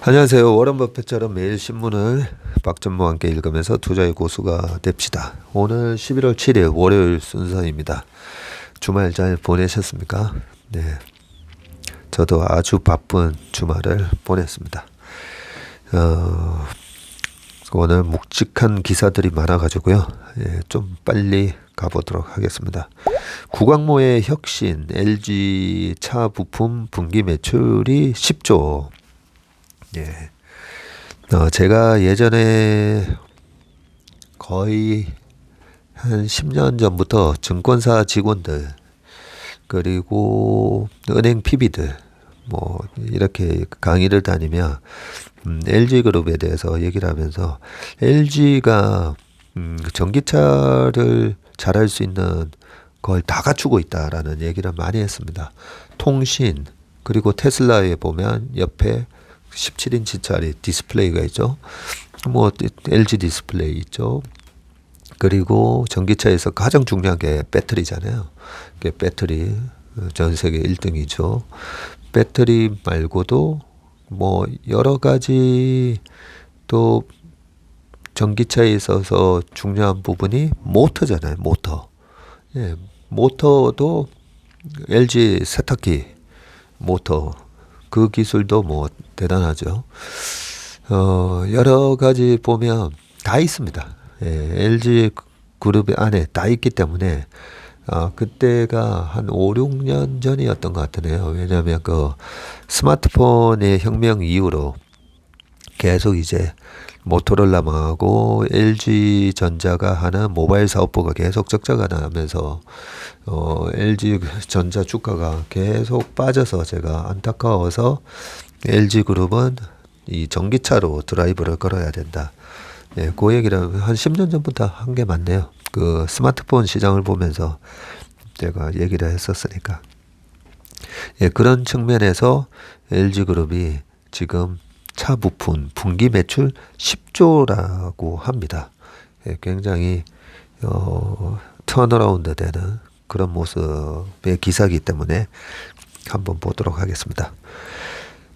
안녕하세요. 워런 버핏처럼 매일 신문을 박전무와 함께 읽으면서 투자의 고수가 됩시다. 오늘 11월 7일 월요일 순서입니다. 주말 잘 보내셨습니까? 네. 저도 아주 바쁜 주말을 보냈습니다. 오늘 묵직한 기사들이 많아가지고요. 좀 빨리 가보도록 하겠습니다. 구광모의 혁신, LG 차 부품 분기 매출이 10조. 예. 제가 예전에 거의 한 10년 전부터 증권사 직원들, 그리고 은행 PB들, 뭐, 이렇게 강의를 다니며, LG그룹에 대해서 얘기를 하면서, LG가, 전기차를 잘할 수 있는 걸 다 갖추고 있다라는 얘기를 많이 했습니다. 통신, 그리고 테슬라에 보면 옆에 17인치짜리 디스플레이가 있죠. 뭐 LG 디스플레이 있죠. 그리고 전기차에서 가장 중요한 게 배터리잖아요. 배터리 전 세계 1등이죠. 배터리 말고도 뭐 여러 가지 또 전기차에 있어서 중요한 부분이 모터잖아요. 모터. 예, 모터도 LG 세탁기 모터 그 기술도 뭐 대단하죠. 여러 가지 보면 다 있습니다. LG 그룹 안에 다 있기 때문에 그때가 한 5, 6년 전이었던 것 같으네요. 왜냐하면 그 스마트폰의 혁명 이후로 계속 이제 모토로라하고 LG전자가 하는 모바일 사업부가 계속 적자가 나면서 LG전자 주가가 계속 빠져서 제가 안타까워서 LG그룹은 이 전기차로 드라이브를 걸어야 된다. 그 얘기를 한 10년 전부터 한 게 맞네요. 그 스마트폰 시장을 보면서 제가 얘기를 했었으니까. 그런 측면에서 LG그룹이 지금 차 부품 분기 매출 10조라고 합니다. 굉장히 턴어라운드 되는 그런 모습의 기사이기 때문에 한번 보도록 하겠습니다.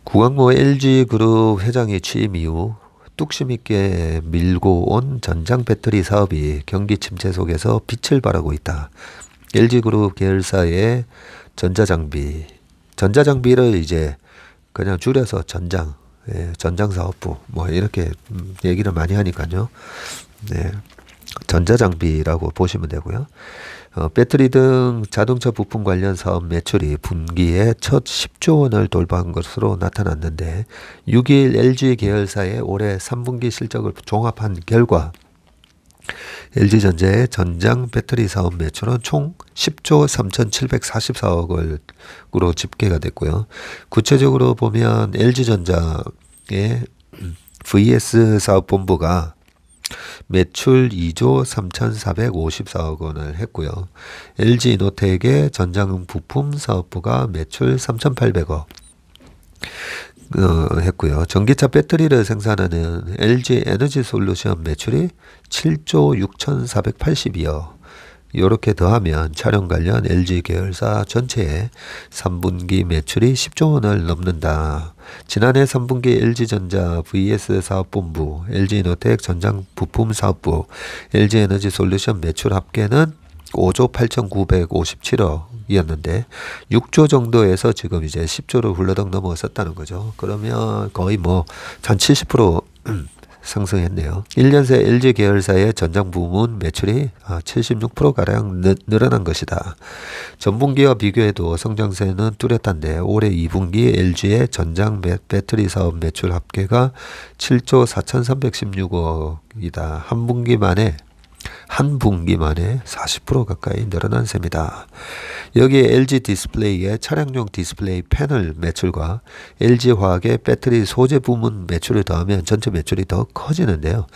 구광모 LG그룹 회장이 취임 이후 뚝심 있게 밀고 온 전장 배터리 사업이 경기 침체 속에서 빛을 발하고 있다. LG그룹 계열사의 전자장비를 이제 그냥 줄여서 전장사업부 뭐 이렇게 얘기를 많이 하니까요. 네, 전자장비라고 보시면 되고요. 배터리 등 자동차 부품 관련 사업 매출이 분기에 첫 10조 원을 돌파한 것으로 나타났는데 6일 LG 계열사의 올해 3분기 실적을 종합한 결과 LG전자의 전장 배터리 사업 매출은 총 10조 3,744억으로 집계가 됐고요. 구체적으로 보면 LG전자의 VS 사업본부가 매출 2조 3,454억 원을 했고요. LG이노텍의 전장 부품 사업부가 매출 3,800억 했고요. 전기차 배터리를 생산하는 LG 에너지 솔루션 매출이 7조 6,482억. 이렇게 더하면 차량 관련 LG 계열사 전체의 3분기 매출이 10조 원을 넘는다. 지난해 3분기 LG전자 VS 사업본부, LG이노텍 전장 부품 사업부, LG에너지 솔루션 매출 합계는 5조 8,957억이었는데 6조 정도에서 지금 이제 10조를 훌러덩 넘어섰다는 거죠. 그러면 거의 뭐 한 70% 상승했네요. 1년 새 LG 계열사의 전장 부문 매출이 76%가량 늘어난 것이다. 전분기와 비교해도 성장세는 뚜렷한데 올해 2분기 LG의 전장 배터리 사업 매출 합계가 7조 4,316억이다. 한 분기 만에 40% 가까이 늘어난 셈이다. 여기에 LG 디스플레이의 차량용 디스플레이 패널 매출과 LG화학의 배터리 소재 부문 매출을 더하면 전체 매출이 더 커지는데요.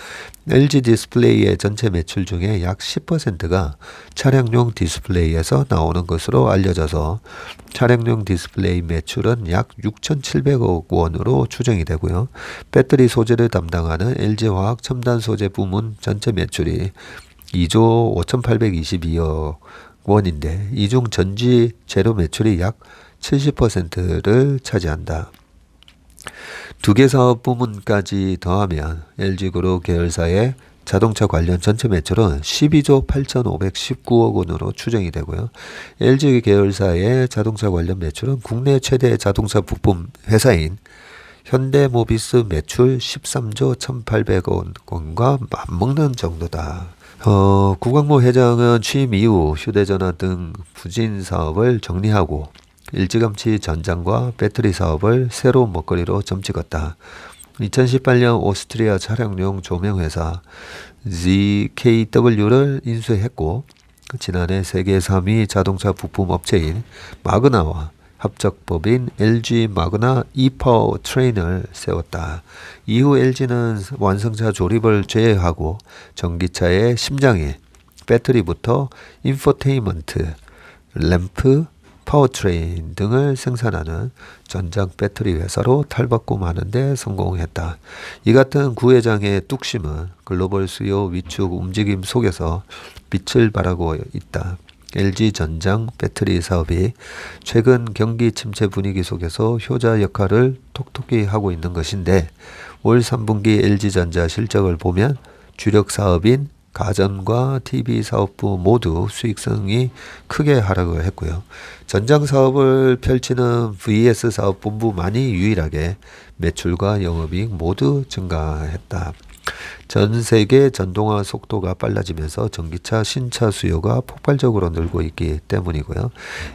LG 디스플레이의 전체 매출 중에 약 10%가 차량용 디스플레이에서 나오는 것으로 알려져서 차량용 디스플레이 매출은 약 6,700억 원으로 추정이 되고요. 배터리 소재를 담당하는 LG화학 첨단 소재 부문 전체 매출이 2조 5,822억 원인데 이 중 전지 재료 매출이 약 70%를 차지한다. 두 개 사업 부문까지 더하면 LG그룹 계열사의 자동차 관련 전체 매출은 12조 8,519억 원으로 추정이 되고요. LG 계열사의 자동차 관련 매출은 국내 최대 자동차 부품 회사인 현대모비스 매출 13조 1,800억 원과 맞먹는 정도다. 구광모 회장은 취임 이후 휴대전화 등 부진 사업을 정리하고 일찌감치 전장과 배터리 사업을 새로운 먹거리로 점찍었다. 2018년 오스트리아 차량용 조명회사 ZKW를 인수했고 지난해 세계 3위 자동차 부품 업체인 마그나와 합작법인 LG 마그나 ePowertrain을 세웠다. 이후 LG는 완성차 조립을 제외하고 전기차의 심장인 배터리부터 인포테인먼트, 램프, 파워트레인 등을 생산하는 전장 배터리 회사로 탈바꿈하는 데 성공했다. 이 같은 구 회장의 뚝심은 글로벌 수요 위축 움직임 속에서 빛을 발하고 있다. LG 전장 배터리 사업이 최근 경기 침체 분위기 속에서 효자 역할을 톡톡히 하고 있는 것인데 올 3분기 LG전자 실적을 보면 주력 사업인 가전과 TV 사업부 모두 수익성이 크게 하락을 했고요. 전장 사업을 펼치는 VS 사업본부만이 유일하게 매출과 영업이익 모두 증가했다. 전 세계 전동화 속도가 빨라지면서 전기차 신차 수요가 폭발적으로 늘고 있기 때문이고요.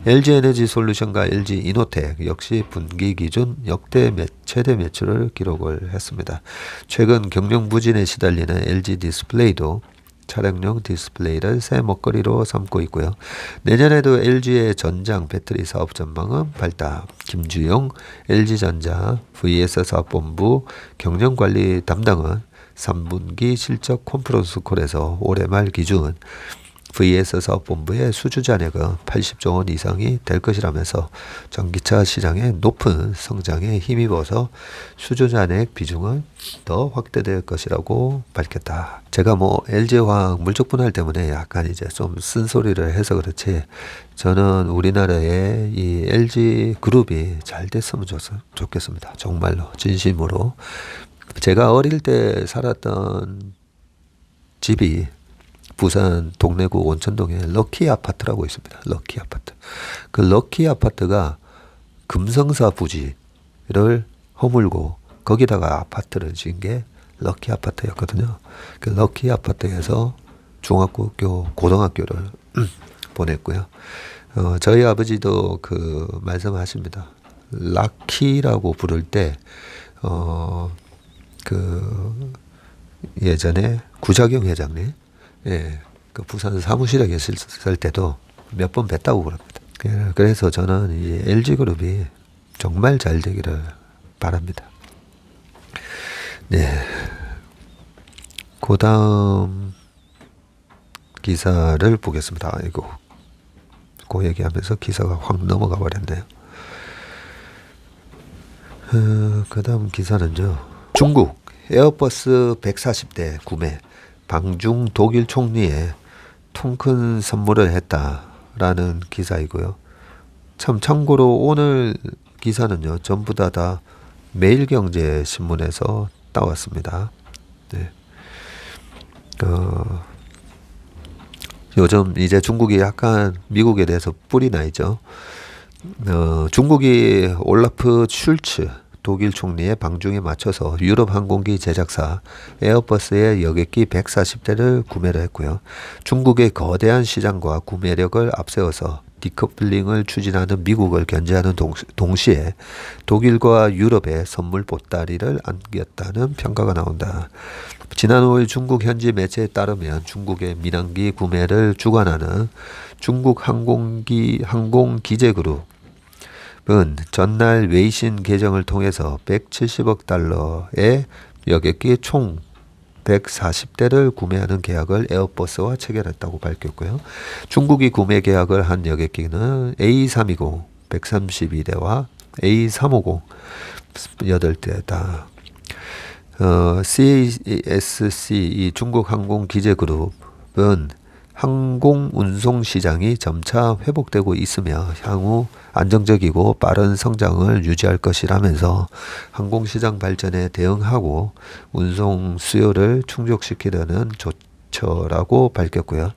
LG에너지솔루션과 LG이노텍 역시 분기 기준 역대 최대 매출을 기록을 했습니다. 최근 경영 부진에 시달리는 LG디스플레이도 차량용 디스플레이를 새 먹거리로 삼고 있고요. 내년에도 LG의 전장 배터리 사업 전망은 밝다. 김주영 LG전자 VS 사업본부 경영관리 담당은 3분기 실적 컨퍼런스 콜에서 올해 말 기준 VS 사업본부의 수주 잔액은 80조 원 이상이 될 것이라면서 전기차 시장의 높은 성장에 힘입어서 수주 잔액 비중은 더 확대될 것이라고 밝혔다. 제가 LG화학 물적 분할 때문에 약간 이제 좀 쓴소리를 해서 그렇지 저는 우리나라의 이 LG 그룹이 잘 됐으면 좋겠습니다. 정말로 진심으로. 제가 어릴 때 살았던 집이 부산 동래구 온천동에 럭키 아파트라고 있습니다. 럭키 아파트. 그 럭키 아파트가 금성사 부지를 허물고 거기다가 아파트를 지은 게 럭키 아파트였거든요. 그 럭키 아파트에서 중학교, 고등학교를 보냈고요. 저희 아버지도 그 말씀하십니다. 락키라고 부를 때, 예전에 구자경 회장님, 예, 그 부산 사무실에 계실 때도 몇 번 뵀다고 그럽니다. 그래서 저는 이 LG그룹이 정말 잘 되기를 바랍니다. 네. 그 다음 기사를 보겠습니다. 아이고, 그 얘기하면서 기사가 확 넘어가 버렸네요. 그 다음 기사는요. 중국 에어버스 140대 구매, 방중 독일 총리에 통 큰 선물을 했다라는 기사이고요. 참 참고로 오늘 기사는요. 전부 다 매일경제 신문에서 따왔습니다. 네. 요즘 이제 중국이 약간 미국에 대해서 뿔이 나 있죠. 중국이 올라프 슐츠 독일 총리의 방중에 맞춰서 유럽 항공기 제작사 에어버스의 여객기 140대를 구매를 했고요. 중국의 거대한 시장과 구매력을 앞세워서 디커플링을 추진하는 미국을 견제하는 동시에 독일과 유럽에 선물 보따리를 안겼다는 평가가 나온다. 지난 5일 중국 현지 매체에 따르면 중국의 민항기 구매를 주관하는 중국 항공기재그룹 은 전날 웨이신 계정을 통해서 170억 달러의 여객기 총 140대를 구매하는 계약을 에어버스와 체결했다고 밝혔고요. 중국이 구매 계약을 한 여객기는 A320 132대와 A350 8대다. CASC 이 중국 항공기재그룹은 항공 운송 시장이 점차 회복되고 있으며 향후 안정적이고 빠른 성장을 유지할 것이라면서 항공시장 발전에 대응하고 운송 수요를 충족시키려는 조처라고 밝혔고요.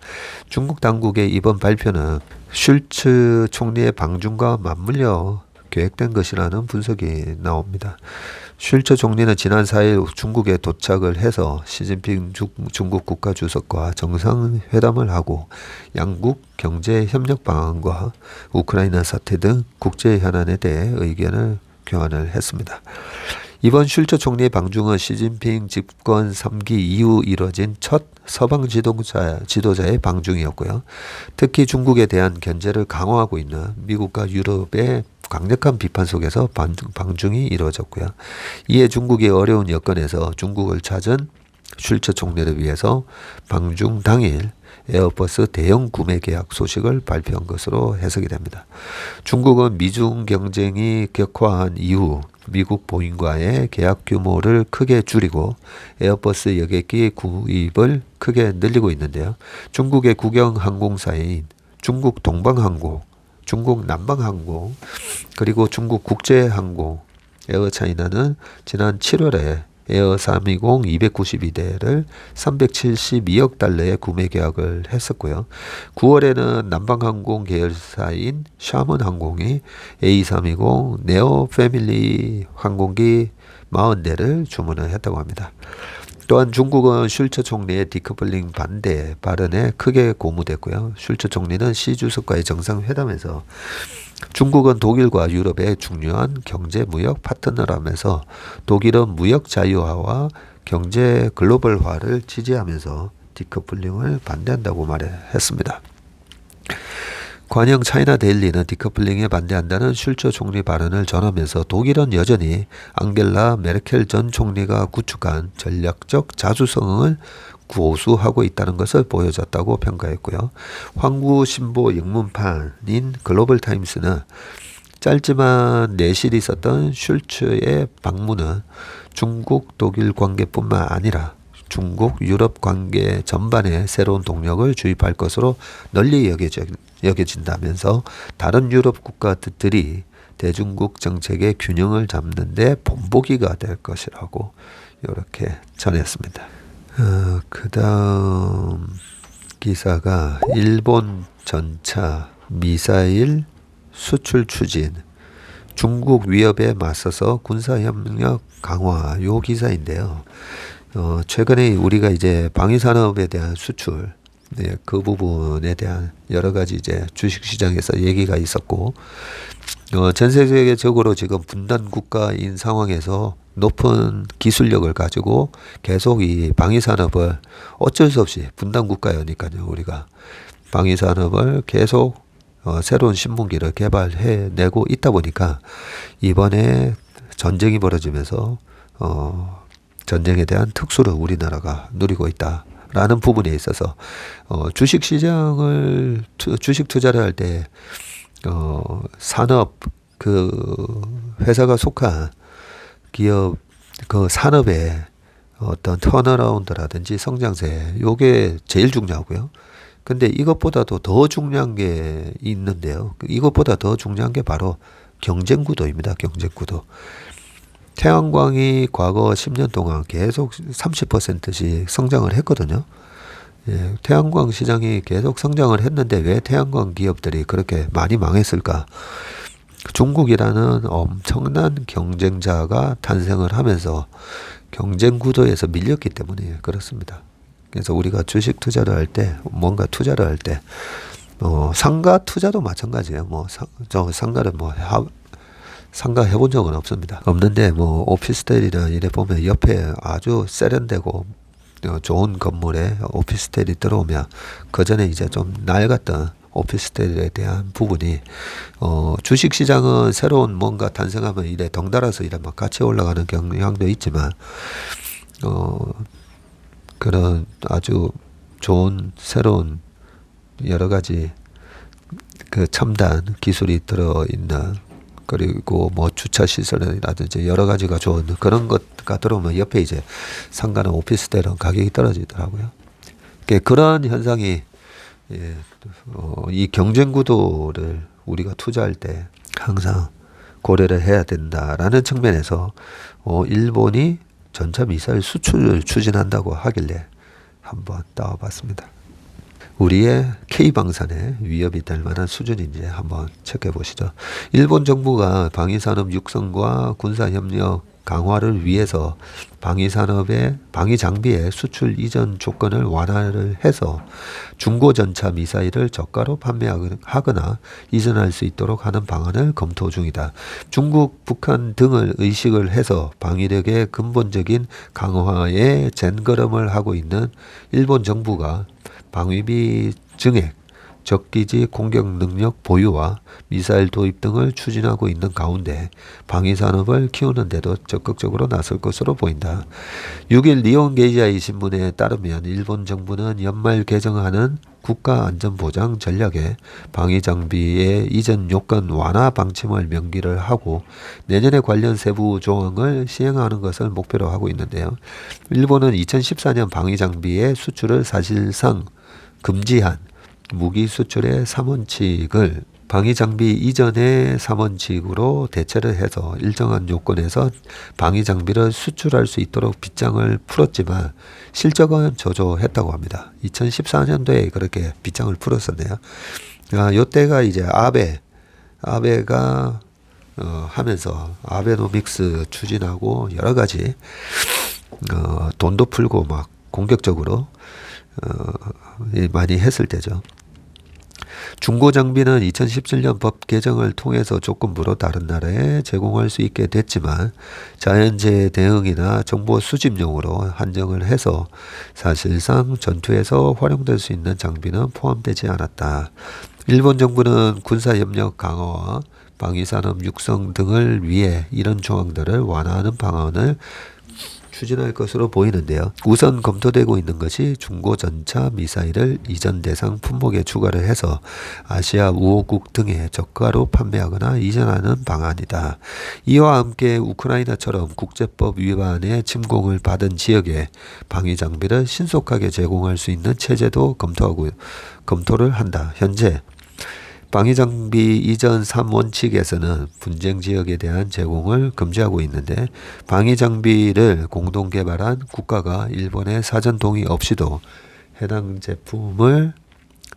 중국 당국의 이번 발표는 슐츠 총리의 방중과 맞물려 계획된 것이라는 분석이 나옵니다. 슐츠 총리는 지난 4일 중국에 도착을 해서 시진핑 중국 국가주석과 정상회담을 하고 양국 경제 협력 방안과 우크라이나 사태 등 국제 현안에 대해 의견을 교환을 했습니다. 이번 슐츠 총리의 방중은 시진핑 집권 3기 이후 이뤄진 첫 서방 지도자의 방중이었고요. 특히 중국에 대한 견제를 강화하고 있는 미국과 유럽의 강력한 비판 속에서 방중이 이루어졌고요. 이에 중국의 어려운 여건에서 중국을 찾은 슐츠 총리를 위해서 방중 당일 에어버스 대형 구매 계약 소식을 발표한 것으로 해석이 됩니다. 중국은 미중 경쟁이 격화한 이후 미국 보잉과의 계약 규모를 크게 줄이고 에어버스 여객기 구입을 크게 늘리고 있는데요. 중국의 국영 항공사인 중국 동방항공, 중국 남방항공, 그리고 중국 국제항공 에어차이나는 지난 7월에 에어 320 292대를 372억 달러에 구매 계약을 했었고요. 9월에는 남방항공 계열사인 샤먼항공이 A320 네오 패밀리 항공기 40대를 주문을 했다고 합니다. 또한 중국은 슐츠 총리의 디커플링 반대 발언에 크게 고무됐고요. 슐츠 총리는 시 주석과의 정상회담에서 중국은 독일과 유럽의 중요한 경제 무역 파트너라면서 독일은 무역 자유화와 경제 글로벌화를 지지하면서 디커플링을 반대한다고 말했습니다. 관영 차이나 데일리는 디커플링에 반대한다는 슐츠 총리 발언을 전하면서 독일은 여전히 앙겔라 메르켈 전 총리가 구축한 전략적 자주성을 고수하고 있다는 것을 보여줬다고 평가했고요. 황구 신보 영문판인 글로벌타임스는 짧지만 내실이 있었던 슐츠의 방문은 중국 독일 관계뿐만 아니라 중국 유럽 관계 전반에 새로운 동력을 주입할 것으로 널리 여겨진다면서 다른 유럽 국가들이 대중국 정책의 균형을 잡는 데 본보기가 될 것이라고 이렇게 전했습니다. 그 다음 기사가 일본 전차 미사일 수출 추진, 중국 위협에 맞서서 군사협력 강화, 요 기사인데요. 최근에 우리가 이제 방위산업에 대한 수출, 네, 그 부분에 대한 여러 가지 이제 주식시장에서 얘기가 있었고, 전 세계적으로 지금 분단 국가인 상황에서 높은 기술력을 가지고 계속 이 방위산업을 어쩔 수 없이 분단 국가여니까요. 우리가 방위산업을 계속 새로운 신문기를 개발해내고 있다 보니까 이번에 전쟁이 벌어지면서 전쟁에 대한 특수를 우리나라가 누리고 있다라는 부분에 있어서 주식 시장을 주식 투자를 할 때 산업 그 회사가 속한 기업 그 산업의 어떤 턴어라운드라든지 성장세 요게 제일 중요하고요. 근데 이것보다도 더 중요한 게 있는데요. 이것보다 더 중요한 게 바로 경쟁구도입니다. 경쟁구도. 태양광이 과거 10년 동안 계속 30%씩 성장을 했거든요. 예, 태양광 시장이 계속 성장을 했는데 왜 태양광 기업들이 그렇게 많이 망했을까? 중국이라는 엄청난 경쟁자가 탄생을 하면서 경쟁 구도에서 밀렸기 때문에 그렇습니다. 그래서 우리가 주식 투자를 할 때, 뭔가 투자를 할 때, 상가 투자도 마찬가지예요. 저 상가를 상가 해본 적은 없는데, 오피스텔이나 이래 보면 옆에 아주 세련되고, 좋은 건물에 오피스텔이 들어오면, 그 전에 이제 좀 낡았던 오피스텔에 대한 부분이, 주식 시장은 새로운 뭔가 탄생하면 이래 덩달아서 이래 막 같이 올라가는 경향도 있지만, 그런 아주 좋은 새로운 여러 가지 그 첨단 기술이 들어있는 그리고 주차 시설이라든지 여러 가지가 좋은 그런 것가 들어오면 옆에 이제 상가나 오피스텔은 가격이 떨어지더라고요. 그런 현상이 예, 이 경쟁 구도를 우리가 투자할 때 항상 고려를 해야 된다라는 측면에서 일본이 전차 미사일 수출을 추진한다고 하길래 한번 따와봤습니다. 우리의 K방산에 위협이 될 만한 수준인지 한번 체크해 보시죠. 일본 정부가 방위산업 육성과 군사협력 강화를 위해서 방위 장비의 수출 이전 조건을 완화를 해서 중고전차 미사일을 저가로 판매하거나 이전할 수 있도록 하는 방안을 검토 중이다. 중국, 북한 등을 의식을 해서 방위력의 근본적인 강화에 젠걸음을 하고 있는 일본 정부가 방위비 증액, 적기지 공격 능력 보유와 미사일 도입 등을 추진하고 있는 가운데 방위산업을 키우는 데도 적극적으로 나설 것으로 보인다. 6일 니혼게이지아이 신문에 따르면 일본 정부는 연말 개정하는 국가안전보장 전략에 방위장비의 이전 요건 완화 방침을 명기를 하고 내년에 관련 세부 조항을 시행하는 것을 목표로 하고 있는데요. 일본은 2014년 방위장비의 수출을 사실상 금지한 무기 수출의 3원칙을 방위장비 이전의 3원칙으로 대체를 해서 일정한 요건에서 방위장비를 수출할 수 있도록 빗장을 풀었지만 실적은 저조했다고 합니다. 2014년도에 그렇게 빗장을 풀었었네요. 요때가 이제 아베가 하면서 아베노믹스 추진하고 여러 가지 돈도 풀고 막 공격적으로 많이 했을 때죠. 중고 장비는 2017년 법 개정을 통해서 조건부로 다른 나라에 제공할 수 있게 됐지만 자연재해 대응이나 정보 수집용으로 한정을 해서 사실상 전투에서 활용될 수 있는 장비는 포함되지 않았다. 일본 정부는 군사협력 강화와 방위산업 육성 등을 위해 이런 조항들을 완화하는 방안을 추진할 것으로 보이는데요. 우선 검토되고 있는 것이 중고전차 미사일을 이전 대상 품목에 추가를 해서 아시아 우호국 등에 저가로 판매하거나 이전하는 방안이다. 이와 함께 우크라이나처럼 국제법 위반의 침공을 받은 지역에 방위장비를 신속하게 제공할 수 있는 체제도 검토를 한다. 현재 방위장비 이전 3원칙에서는 분쟁 지역에 대한 제공을 금지하고 있는데 방위장비를 공동 개발한 국가가 일본의 사전 동의 없이도 해당 제품을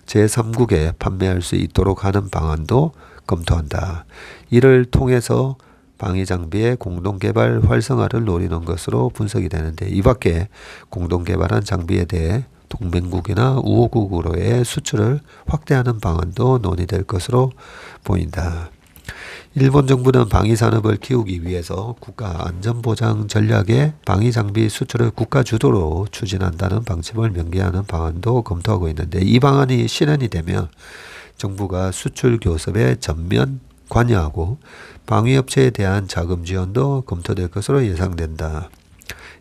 제3국에 판매할 수 있도록 하는 방안도 검토한다. 이를 통해서 방위장비의 공동개발 활성화를 노리는 것으로 분석이 되는데 이 밖에 공동개발한 장비에 대해 동맹국이나 우호국으로의 수출을 확대하는 방안도 논의될 것으로 보인다. 일본 정부는 방위산업을 키우기 위해서 국가안전보장 전략에 방위장비 수출을 국가 주도로 추진한다는 방침을 명기하는 방안도 검토하고 있는데 이 방안이 실현이 되면 정부가 수출 교섭에 전면 관여하고 방위업체에 대한 자금 지원도 검토될 것으로 예상된다.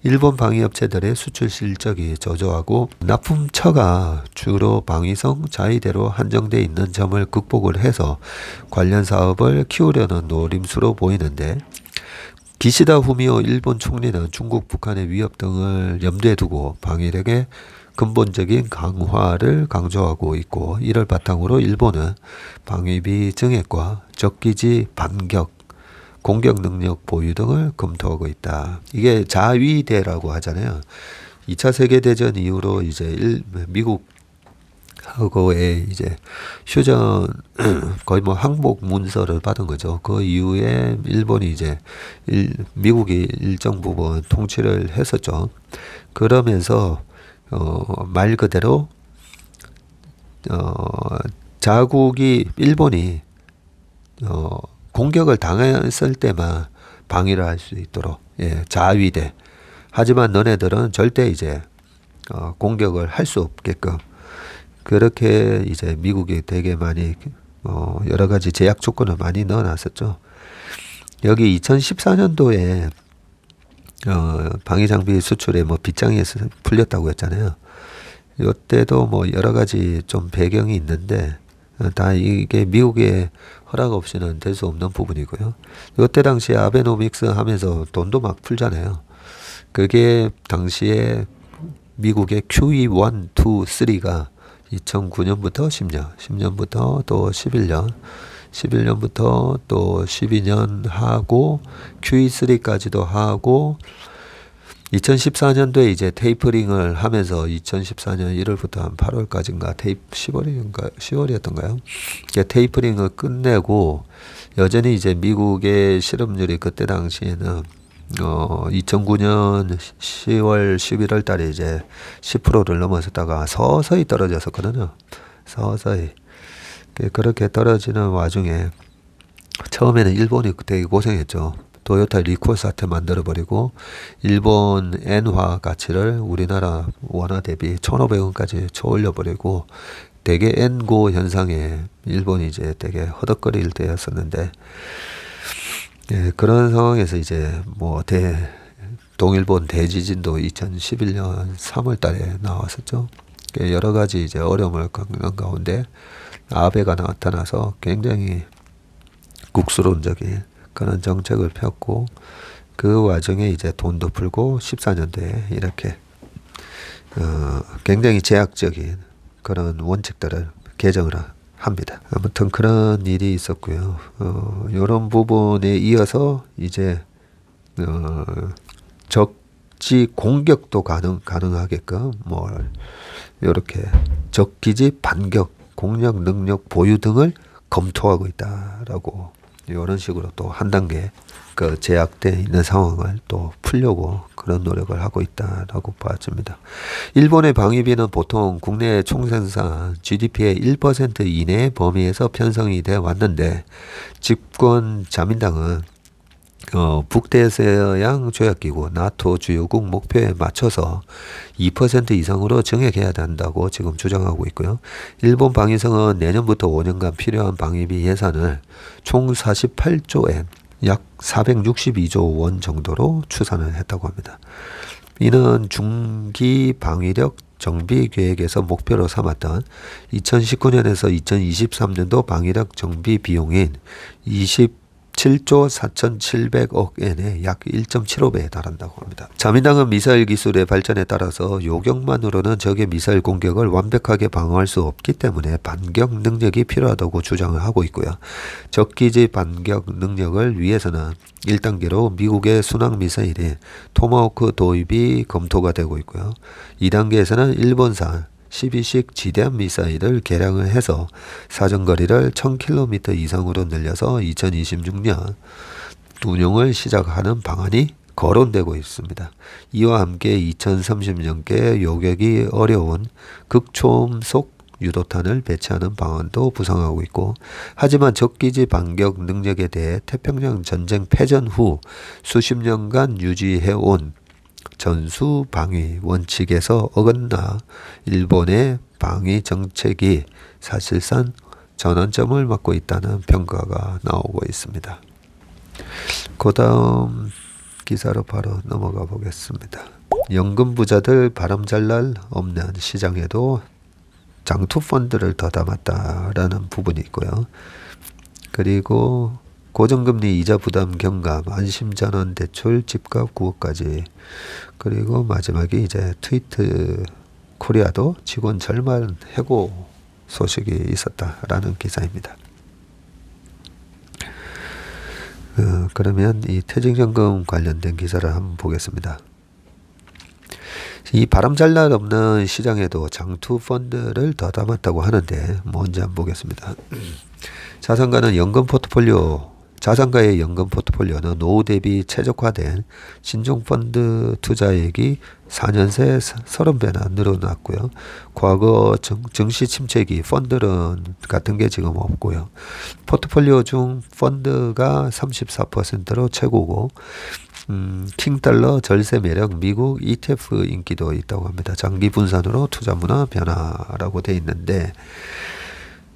일본 방위업체들의 수출 실적이 저조하고 납품처가 주로 방위성 자위대로 한정돼 있는 점을 극복을 해서 관련 사업을 키우려는 노림수로 보이는데 기시다 후미오 일본 총리는 중국, 북한의 위협 등을 염두에 두고 방위력의 근본적인 강화를 강조하고 있고 이를 바탕으로 일본은 방위비 증액과 적기지 반격 공격 능력 보유 등을 검토하고 있다. 이게 자위대라고 하잖아요. 2차 세계대전 이후로 이제 미국하고의 이제 휴전 거의 뭐 항복 문서를 받은 거죠. 그 이후에 일본이 이제 미국이 일정 부분 통치를 했었죠. 그러면서 말 그대로 자국이 일본이 공격을 당했을 때만 방위를 할 수 있도록 자위대. 하지만 너네들은 절대 이제 공격을 할 수 없게끔 그렇게 이제 미국이 되게 많이 여러 가지 제약 조건을 많이 넣어놨었죠. 여기 2014년도에 방위 장비 수출에 뭐 빗장이 풀렸다고 했잖아요. 이때도 뭐 여러 가지 좀 배경이 있는데 다 이게 미국의 허락 없이는 될 수 없는 부분이고요. 이때 당시에 아베노믹스 하면서 돈도 막 풀잖아요. 그게 당시에 미국의 QE1, 2, 3가 2009년부터 10년, 10년부터 또 11년, 11년부터 또 12년 하고 QE3까지도 하고 2014년도에 이제 테이퍼링을 하면서 2014년 1월부터 한 8월까지인가 10월이었던가요? 테이퍼링을 끝내고 여전히 이제 미국의 실업률이 그때 당시에는 2009년 10월 11월 달에 이제 10%를 넘어섰다가 서서히 떨어졌었거든요. 서서히. 그렇게 떨어지는 와중에 처음에는 일본이 되게 고생했죠. 도요타 리콜 사태 만들어버리고 일본 엔화 가치를 우리나라 원화 대비 1,500원까지 쳐올려버리고 되게 엔고 현상에 일본이 이제 되게 허덕거릴 때였었는데 그런 상황에서 이제 동일본 대지진도 2011년 3월 달에 나왔었죠. 여러 가지 이제 어려움을 겪는 가운데 아베가 나타나서 굉장히 국수론적인 그런 정책을 폈고 그 와중에 이제 돈도 풀고 14년도에 이렇게 굉장히 제약적인 그런 원칙들을 개정을 합니다. 아무튼 그런 일이 있었고요. 이런 부분에 이어서 이제 적지 공격도 가능하게끔 이렇게 적기지 반격 공격 능력 보유 등을 검토하고 있다라고 이런 식으로 또 한 단계 그 제약돼 있는 상황을 또 풀려고 그런 노력을 하고 있다라고 봐집니다. 일본의 방위비는 보통 국내 총생산 GDP의 1% 이내의 범위에서 편성이 돼 왔는데 집권 자민당은 북대서양 조약기구 나토 주요국 목표에 맞춰서 2% 이상으로 증액해야 한다고 지금 주장하고 있고요. 일본 방위성은 내년부터 5년간 필요한 방위비 예산을 총 48조엔 약 462조 원 정도로 추산을 했다고 합니다. 이는 중기 방위력 정비 계획에서 목표로 삼았던 2019년에서 2023년도 방위력 정비 비용인 27조 4,700억 엔의 약 1.75배에 달한다고 합니다. 자민당은 미사일 기술의 발전에 따라서 요격만으로는 적의 미사일 공격을 완벽하게 방어할 수 없기 때문에 반격 능력이 필요하다고 주장을 하고 있고요. 적기지 반격 능력을 위해서는 1단계로 미국의 순항 미사일인 토마호크 도입이 검토가 되고 있고요. 2단계에서는 일본산 12식 지대함 미사일을 개량을 해서 사정거리를 1000km 이상으로 늘려서 2026년 운용을 시작하는 방안이 거론되고 있습니다. 이와 함께 2030년께 요격이 어려운 극초음속 유도탄을 배치하는 방안도 구상하고 있고, 하지만 적기지 반격 능력에 대해 태평양 전쟁 패전 후 수십 년간 유지해온 전수 방위 원칙에서 어긋나 일본의 방위 정책이 사실상 전환점을 맞고 있다는 평가가 나오고 있습니다. 그 다음 기사로 바로 넘어가 보겠습니다. 연금 부자들 바람 잘 날 없는 시장에도 장투 펀드를 더 담았다라는 부분이 있고요. 그리고 고정금리 이자 부담 경감, 안심전환 대출 집값 9억까지. 그리고 마지막에 이제 트위트 코리아도 직원 절반 해고 소식이 있었다라는 기사입니다. 그러면 이 퇴직연금 관련된 기사를 한번 보겠습니다. 이 바람 잘 날 없는 시장에도 장투 펀드를 더 담았다고 하는데 뭔지 한번 보겠습니다. 자산가의 연금 포트폴리오는 노후 대비 최적화된 신종펀드 투자액이 4년 새 30배나 늘어났고요. 과거 증시 침체기 펀드는 같은 게 지금 없고요. 포트폴리오 중 펀드가 34%로 최고고, 킹달러 절세 매력 미국 ETF 인기도 있다고 합니다. 장기 분산으로 투자 문화 변화라고 돼 있는데,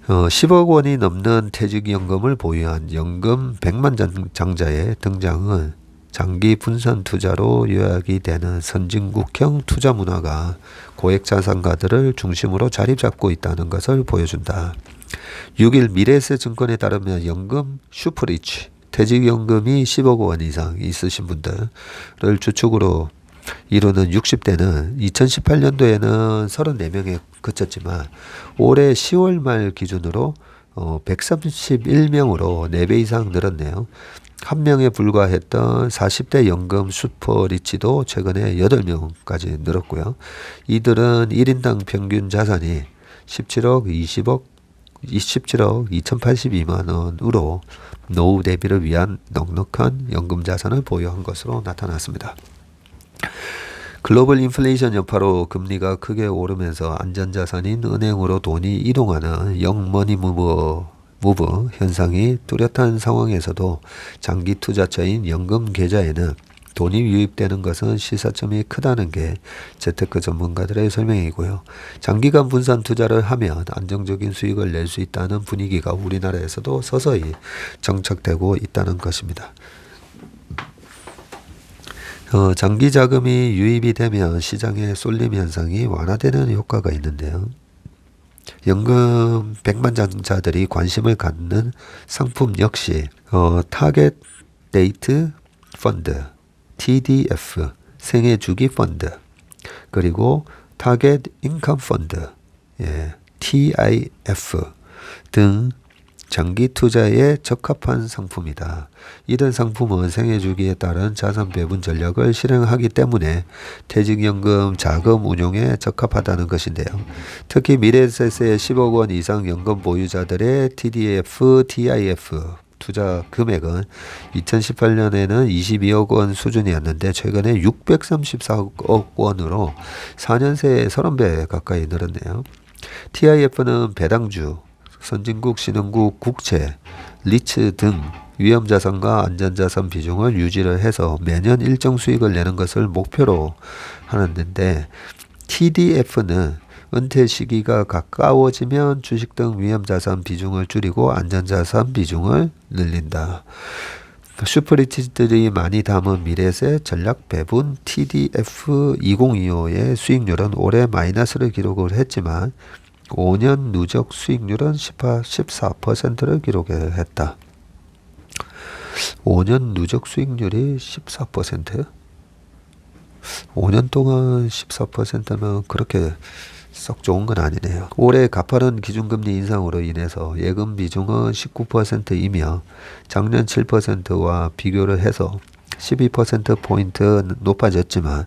10억 원이 넘는 퇴직연금을 보유한 연금 100만 장자의 등장은 장기 분산 투자로 요약이 되는 선진국형 투자 문화가 고액 자산가들을 중심으로 자리 잡고 있다는 것을 보여준다. 6일 미래에셋증권에 따르면 연금 슈퍼리치, 퇴직연금이 10억 원 이상 있으신 분들을 주축으로 이루는 60대는 2018년도에는 34명에 그쳤지만 올해 10월 말 기준으로 131명으로 4배 이상 늘었네요. 한 명에 불과했던 40대 연금 슈퍼리치도 최근에 8명까지 늘었고요. 이들은 1인당 평균 자산이 17억 2082만 원으로 노후 대비를 위한 넉넉한 연금 자산을 보유한 것으로 나타났습니다. 글로벌 인플레이션 여파로 금리가 크게 오르면서 안전자산인 은행으로 돈이 이동하는 영머니 무브 현상이 뚜렷한 상황에서도 장기 투자처인 연금 계좌에는 돈이 유입되는 것은 시사점이 크다는 게 재테크 전문가들의 설명이고요. 장기간 분산 투자를 하면 안정적인 수익을 낼 수 있다는 분위기가 우리나라에서도 서서히 정착되고 있다는 것입니다. 장기 자금이 유입이 되면 시장의 쏠림 현상이 완화되는 효과가 있는데요. 연금 백만장자들이 관심을 갖는 상품 역시 타겟 데이트 펀드, TDF, 생애주기 펀드, 그리고 타겟 인컴 펀드, TIF 등 장기 투자에 적합한 상품이다. 이런 상품은 생애주기에 따른 자산 배분 전략을 실행하기 때문에 퇴직연금 자금 운용에 적합하다는 것인데요. 특히 미래세세 10억 원 이상 연금 보유자들의 TDF, TIF 투자 금액은 2018년에는 22억 원 수준이었는데 최근에 634억 원으로 4년 새에 30배 가까이 늘었네요. TIF는 배당주, 선진국, 신흥국, 국채, 리츠 등 위험자산과 안전자산 비중을 유지를 해서 매년 일정 수익을 내는 것을 목표로 하는데 TDF는 은퇴 시기가 가까워지면 주식 등 위험자산 비중을 줄이고 안전자산 비중을 늘린다. 슈퍼리치들이 많이 담은 미래세 전략 배분 TDF 2025의 수익률은 올해 마이너스를 기록을 했지만 5년 누적 수익률은 14%를 기록했다. 5년 누적 수익률이 14%? 5년 동안 14%면 그렇게 썩 좋은 건 아니네요. 올해 가파른 기준금리 인상으로 인해서 예금 비중은 19%이며 작년 7%와 비교를 해서 12%포인트 높아졌지만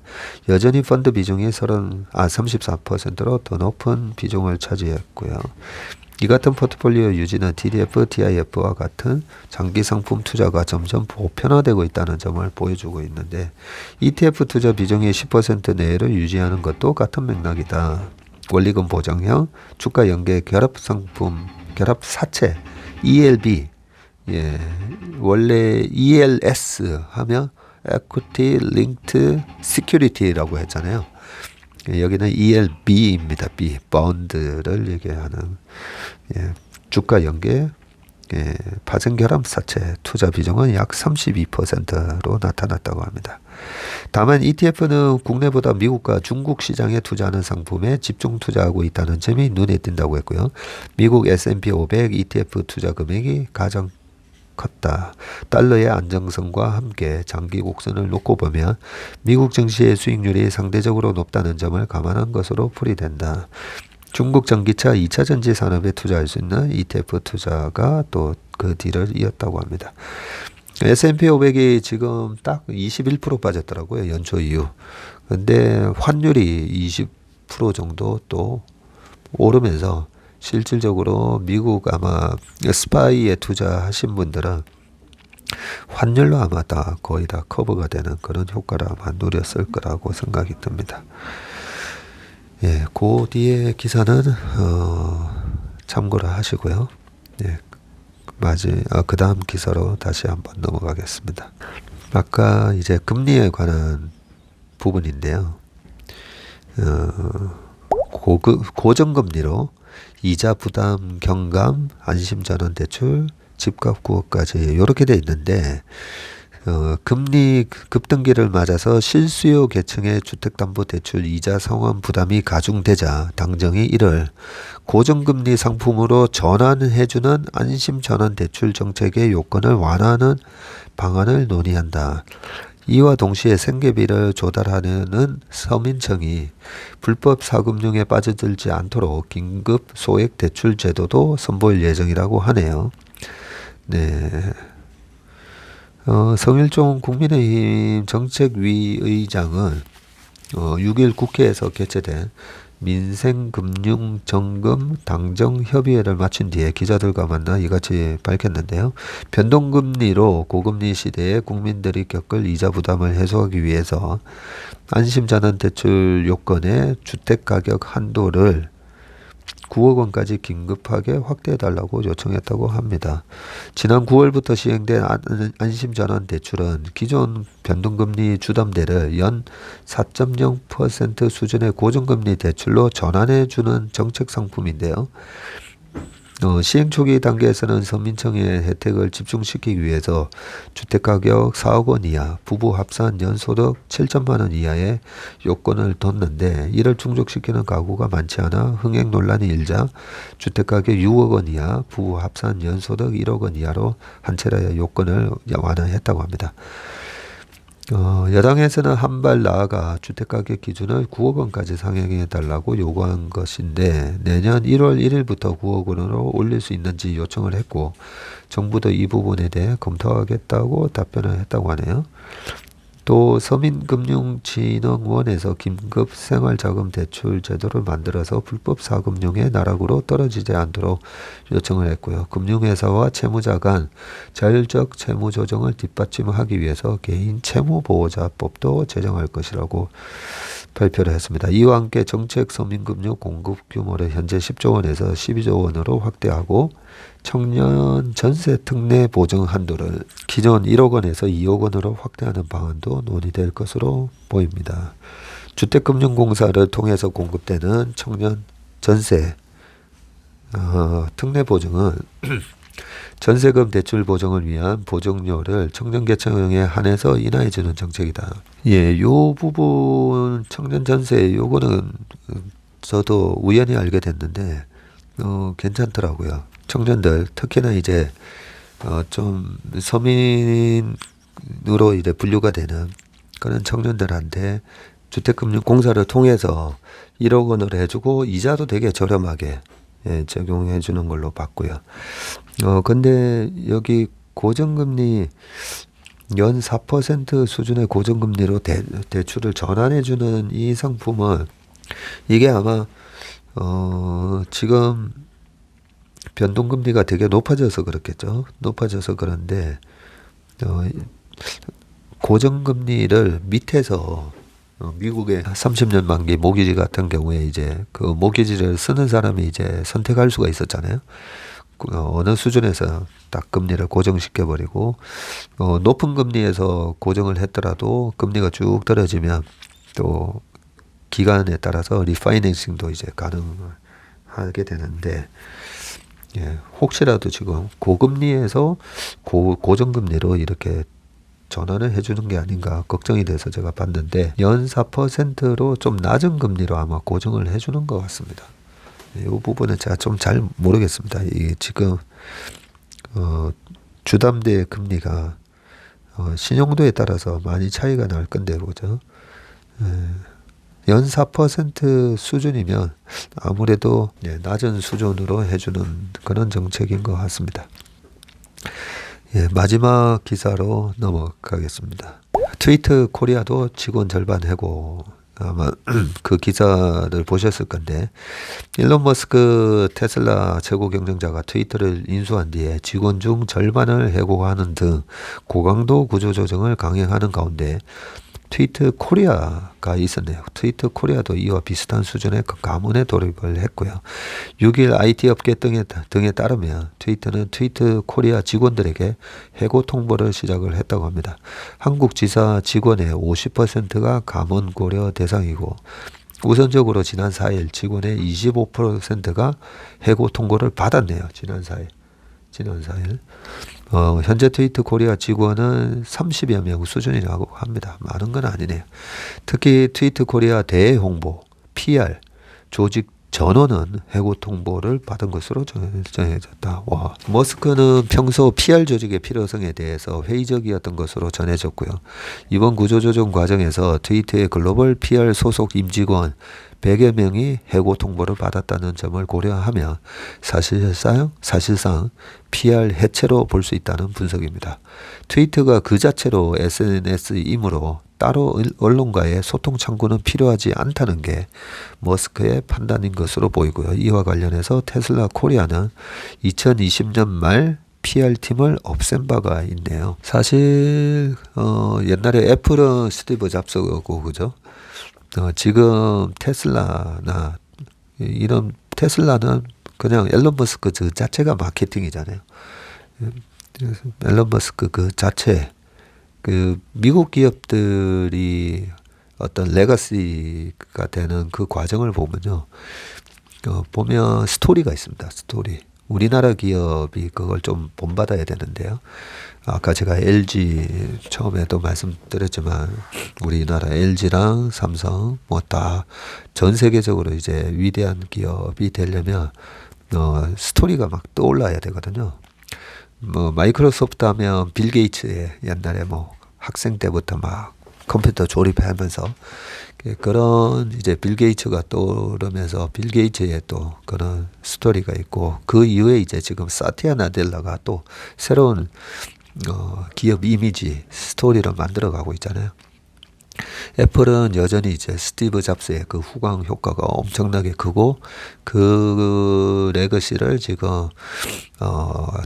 여전히 펀드 비중이 34%로 더 높은 비중을 차지했고요. 이 같은 포트폴리오 유지는 TDF, TIF와 같은 장기 상품 투자가 점점 보편화되고 있다는 점을 보여주고 있는데 ETF 투자 비중이 10% 내외를 유지하는 것도 같은 맥락이다. 원리금 보장형, 주가 연계 결합 상품, 결합 사채, ELB, 원래 ELS 하면 Equity Linked Security라고 했잖아요. 여기는 ELB입니다. B, 본드를 얘기하는 주가 연계 파생 결합 사채 투자 비중은 약 32%로 나타났다고 합니다. 다만 ETF는 국내보다 미국과 중국 시장에 투자하는 상품에 집중 투자하고 있다는 점이 눈에 띈다고 했고요. 미국 S&P 500 ETF 투자 금액이 가장 컸다. 달러의 안정성과 함께 장기 곡선을 놓고 보면 미국 증시의 수익률이 상대적으로 높다는 점을 감안한 것으로 풀이된다. 중국 전기차 2차 전지 산업에 투자할 수 있는 ETF 투자가 또 그 뒤를 이었다고 합니다. S&P 500이 지금 딱 21% 빠졌더라고요. 연초 이후. 근데 환율이 20% 정도 또 오르면서 실질적으로 미국 아마 스파이에 투자하신 분들은 환율로 아마 다 거의 다 커버가 되는 그런 효과를 아마 누렸을 거라고 생각이 듭니다. 그 뒤에 기사는 참고를 하시고요. 그 다음 기사로 다시 한번 넘어가겠습니다. 아까 이제 금리에 관한 부분인데요. 고정금리로 이자 부담 경감, 안심전환대출, 집값 구호까지 이렇게 돼 있는데 금리 급등기를 맞아서 실수요 계층의 주택담보대출 이자 상환 부담이 가중되자 당정이 이를 고정금리 상품으로 전환해주는 안심전환대출 정책의 요건을 완화하는 방안을 논의한다. 이와 동시에 생계비를 조달하는 서민청이 불법 사금융에 빠져들지 않도록 긴급 소액 대출 제도도 선보일 예정이라고 하네요. 네. 성일종 국민의힘 정책위 의장은 6일 국회에서 개최된 민생금융점검 당정협의회를 마친 뒤에 기자들과 만나 이같이 밝혔는데요. 변동금리로 고금리 시대에 국민들이 겪을 이자 부담을 해소하기 위해서 안심자난대출 요건의 주택가격 한도를 9억 원까지 긴급하게 확대해달라고 요청했다고 합니다. 지난 9월부터 시행된 안심전환대출은 기존 변동금리 주담대를 연 4.0% 수준의 고정금리 대출로 전환해주는 정책 상품인데요. 시행 초기 단계에서는 서민청의 혜택을 집중시키기 위해서 주택가격 4억 원 이하, 부부 합산 연소득 7천만 원 이하의 요건을 뒀는데 이를 충족시키는 가구가 많지 않아 흥행 논란이 일자 주택가격 6억 원 이하, 부부 합산 연소득 1억 원 이하로 한 차례 요건을 완화했다고 합니다. 여당에서는 한 발 나아가 주택가격 기준을 9억 원까지 상향해달라고 요구한 것인데 내년 1월 1일부터 9억 원으로 올릴 수 있는지 요청을 했고 정부도 이 부분에 대해 검토하겠다고 답변을 했다고 하네요. 또 서민금융진흥원에서 긴급 생활자금 대출 제도를 만들어서 불법 사금융의 나락으로 떨어지지 않도록 요청을 했고요. 금융회사와 채무자 간 자율적 채무 조정을 뒷받침하기 위해서 개인 채무보호자법도 제정할 것이라고 발표를 했습니다. 이와 함께 정책 서민금융 공급 규모를 현재 10조 원에서 12조 원으로 확대하고 청년 전세 특례 보증 한도를 기존 1억 원에서 2억 원으로 확대하는 방안도 논의될 것으로 보입니다. 주택금융공사를 통해서 공급되는 청년 전세 특례 보증은 전세금 대출 보증을 위한 보증료를 청년계층에 한해서 인하해주는 정책이다. 예, 요 부분 청년 전세 요거는 저도 우연히 알게 됐는데 괜찮더라고요. 청년들 특히나 이제 좀 서민으로 이제 분류가 되는 그런 청년들한테 주택금융공사를 통해서 1억 원을 해주고 이자도 되게 저렴하게 적용해 주는 걸로 봤고요. 근데 여기 고정금리 연 4% 수준의 고정금리로 대출을 전환해 주는 이 상품은 이게 아마 지금 변동금리가 되게 높아져서 그렇겠죠. 높아져서 그런데 고정금리를 밑에서 미국의 30년 만기 모기지 같은 경우에 이제 그 모기지를 쓰는 사람이 이제 선택할 수가 있었잖아요. 어느 수준에서 딱 금리를 고정시켜 버리고 높은 금리에서 고정을 했더라도 금리가 쭉 떨어지면 또 기간에 따라서 리파이낸싱도 이제 가능하게 되는데 혹시라도 지금 고금리에서 고정금리로 이렇게 전환을 해주는 게 아닌가 걱정이 돼서 제가 봤는데 연 4%로 좀 낮은 금리로 아마 고정을 해주는 것 같습니다. 이 부분은 제가 좀 잘 모르겠습니다. 이게 지금 주담대 금리가 신용도에 따라서 많이 차이가 날 건데 그죠? 연 4% 수준이면 아무래도 낮은 수준으로 해주는 그런 정책인 것 같습니다. 마지막 기사로 넘어가겠습니다. 트위터 코리아도 직원 절반 해고. 아마 그 기사를 보셨을 건데 일론 머스크 테슬라 최고 경영자가 트위터를 인수한 뒤에 직원 중 절반을 해고하는 등 고강도 구조조정을 강행하는 가운데 트위터 코리아가 있었네요. 트위터 코리아도 이와 비슷한 수준의 가문에 돌입을 했고요. 6일 IT 업계 등에 따르면 트위터는 트위터 코리아 직원들에게 해고 통보를 시작을 했다고 합니다. 한국 지사 직원의 50%가 감원 고려 대상이고 우선적으로 지난 4일 직원의 25%가 해고 통보를 받았네요. 지난 4일. 현재 트위터 코리아 직원은 30여 명 수준이라고 합니다. 많은 건 아니네요. 특히 트위터 코리아 대홍보, PR, 조직 전원은 해고 통보를 받은 것으로 전해졌다. 와. 머스크는 평소 PR 조직의 필요성에 대해서 회의적이었던 것으로 전해졌고요. 이번 구조조정 과정에서 트위터의 글로벌 PR 소속 임직원 100여 명이 해고 통보를 받았다는 점을 고려하면 사실상 PR 해체로 볼 수 있다는 분석입니다. 트위터가 그 자체로 SNS이므로 따로 언론과의 소통 창구는 필요하지 않다는 게 머스크의 판단인 것으로 보이고요. 이와 관련해서 테슬라 코리아는 2020년 말 PR팀을 없앤 바가 있네요. 사실 옛날에 애플은 스티브 잡스고 그죠? 지금 테슬라나 이런 테슬라는 그냥 앨런 머스크 그 자체가 마케팅이잖아요. 앨런 머스크 그 자체 그 미국 기업들이 어떤 레거시가 되는 그 과정을 보면요. 보면 스토리가 있습니다. 스토리. 우리나라 기업이 그걸 좀 본받아야 되는데요. 아까 제가 LG 처음에도 말씀드렸지만 우리나라 LG랑 삼성 뭐 다 전 세계적으로 이제 위대한 기업이 되려면 스토리가 막 떠올라야 되거든요. 뭐 마이크로소프트 하면 빌 게이츠의 옛날에 뭐 학생 때부터 막 컴퓨터 조립하면서 그런 이제 빌 게이츠가 떠오르면서 빌 게이츠의 또 그런 스토리가 있고 그 이후에 이제 지금 사티아 나델라가 또 새로운 기업 이미지 스토리를 만들어가고 있잖아요. 애플은 여전히 이제 스티브 잡스의 그 후광 효과가 엄청나게 크고 그 레거시를 지금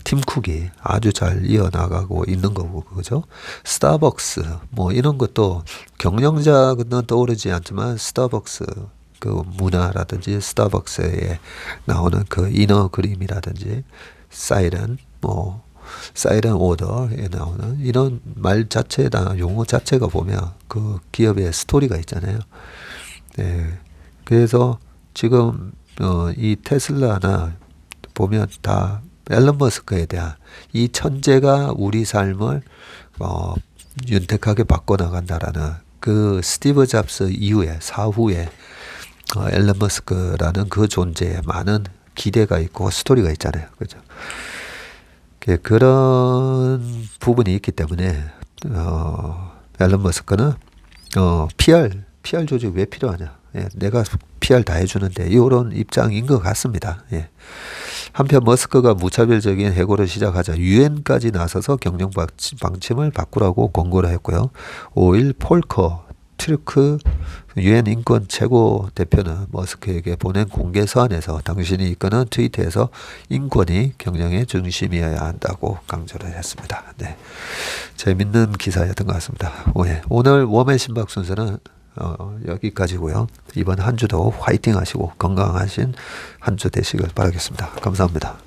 팀 쿡이 아주 잘 이어나가고 있는 거고 그죠? 스타벅스 뭐 이런 것도 경영자는 떠오르지 않지만 스타벅스 그 문화라든지 스타벅스에 나오는 그 이너 그림이라든지 사이렌 뭐 사이렌 오더에 나오는 이런 말 자체나 용어 자체가 보면 그 기업의 스토리가 있잖아요. 네. 그래서 지금 이 테슬라나 보면 다 앨런 머스크에 대한 이 천재가 우리 삶을 윤택하게 바꿔나간다라는 그 스티브 잡스 이후에 사후에 앨런 머스크라는 그 존재에 많은 기대가 있고 스토리가 있잖아요. 그죠? 그런 부분이 있기 때문에 앨런 머스크는 PR 조직 왜 필요하냐? 예, 내가 PR 다 해주는데 이런 입장인 것 같습니다. 예. 한편 머스크가 무차별적인 해고를 시작하자 유엔까지 나서서 경영 방침을 바꾸라고 권고를 했고요. 5일 폴커 튀르크 유엔 인권 최고 대표는 머스크에게 보낸 공개 서한에서 당신이 이끄는 트위터에서 인권이 경영의 중심이어야 한다고 강조를 했습니다. 네, 재밌는 기사였던 것 같습니다. 오늘 웜의 심박 순서는 여기까지고요. 이번 한 주도 화이팅 하시고 건강하신 한 주 되시길 바라겠습니다. 감사합니다.